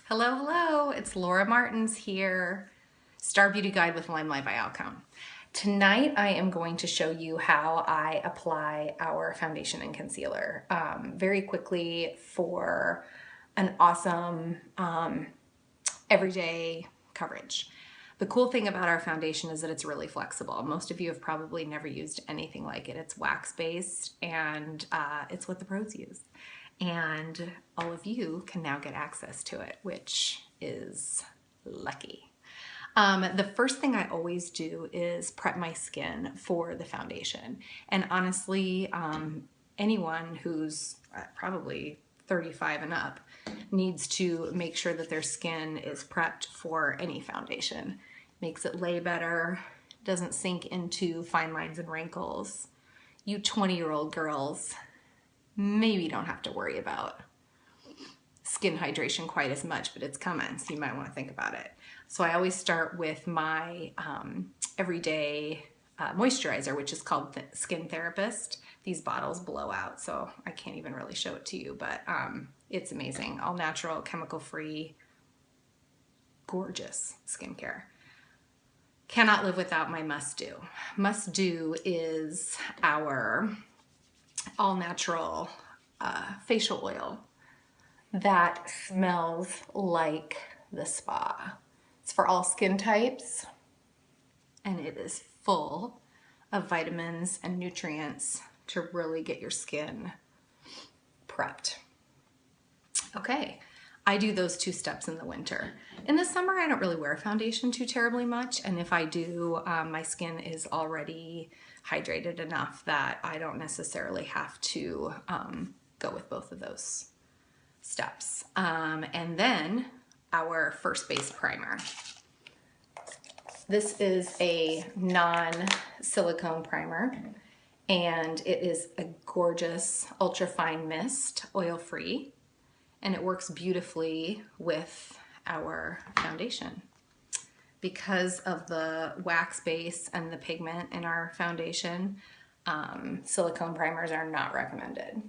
Hello, hello, it's Laura Martins here, Star Beauty Guide with LimeLight by Alcone. Tonight I am going to show you how I apply our foundation and concealer very quickly for an awesome everyday coverage. The cool thing about our foundation is that it's really flexible. Most of you have probably never used anything like it. It's wax-based and it's what the pros use. And all of you can now get access to it, which is lucky. The first thing I always do is prep my skin for the foundation. And honestly, anyone who's probably 35 and up needs to make sure that their skin is prepped for any foundation. Makes it lay better, doesn't sink into fine lines and wrinkles. You 20-year-old girls maybe don't have to worry about skin hydration quite as much, but it's coming, so you might want to think about it. So I always start with my everyday moisturizer, which is called Skin Therapist. These bottles blow out, so I can't even really show it to you, but it's amazing. All natural, chemical-free, gorgeous skincare. Cannot live without my must-do. Must-do is our all-natural facial oil that smells like the spa. It's for all skin types, and it is full of vitamins and nutrients to really get your skin prepped. Okay, I do those two steps in the winter. In the summer, I don't really wear foundation too terribly much, and if I do, my skin is already hydrated enough that I don't necessarily have to go with both of those steps. And then our first base primer. This is a non-silicone primer, and it is a gorgeous ultra-fine mist, oil-free, and it works beautifully with our foundation. Because of the wax base and the pigment in our foundation, silicone primers are not recommended.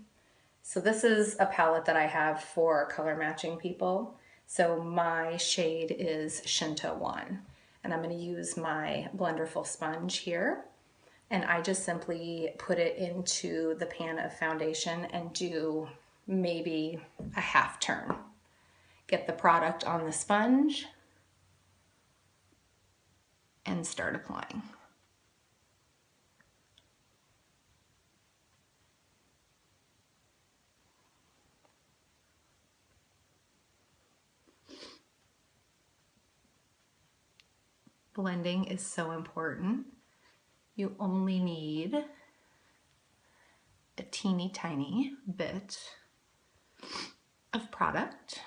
So this is a palette that I have for color matching people. So my shade is Shinto 1, and I'm going to use my Blenderful sponge here, and I just simply put it into the pan of foundation and do maybe a half turn. Get the product on the sponge and start applying. Blending is so important. You only need a teeny tiny bit of product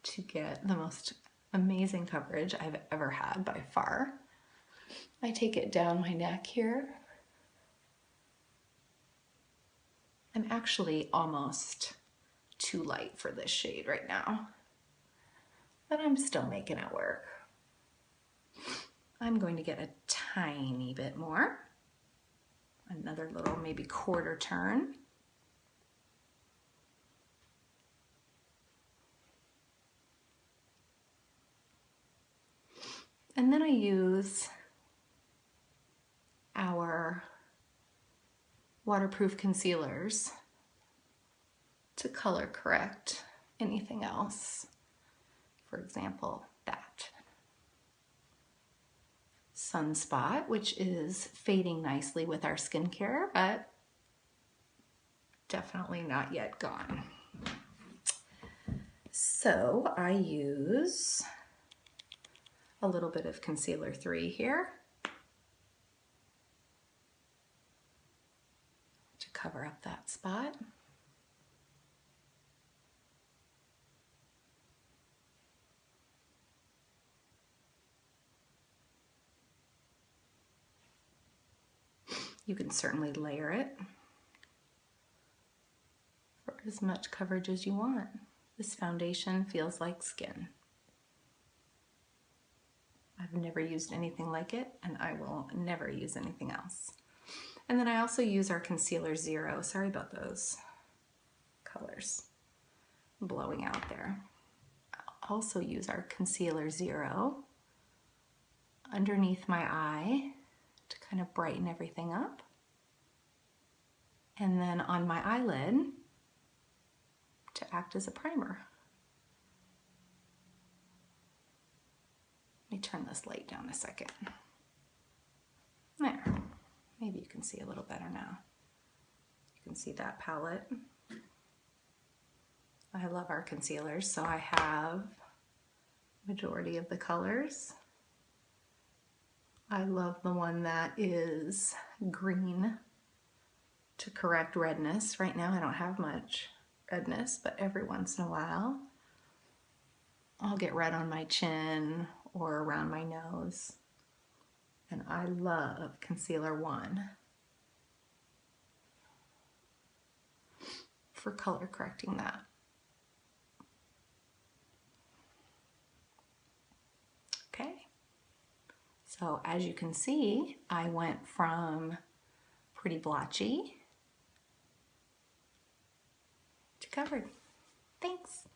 to get the most amazing coverage I've ever had by far. I take it down my neck here. I'm actually almost too light for this shade right now, but I'm still making it work. I'm going to get a tiny bit more. Another little maybe quarter turn. And then I use our waterproof concealers to color correct anything else. For example, that sunspot, which is fading nicely with our skincare, but definitely not yet gone. So I use a little bit of Concealer 3 here to cover up that spot. You can certainly layer it for as much coverage as you want. This foundation feels like skin. I've never used anything like it, and I will never use anything else. And then I also use our Concealer 0. Sorry about those colors. blowing out there. I'll also use our Concealer 0 underneath my eye to kind of brighten everything up. And then on my eyelid to act as a primer. Let me turn this light down a second. There, maybe you can see a little better now. You can see that palette. I love our concealers, so I have majority of the colors. I love the one that is green to correct redness. Right now I don't have much redness, but every once in a while I'll get red on my chin or around my nose. And I love Concealer 1 for color correcting that. Okay, so as you can see, I went from pretty blotchy to covered. Thanks.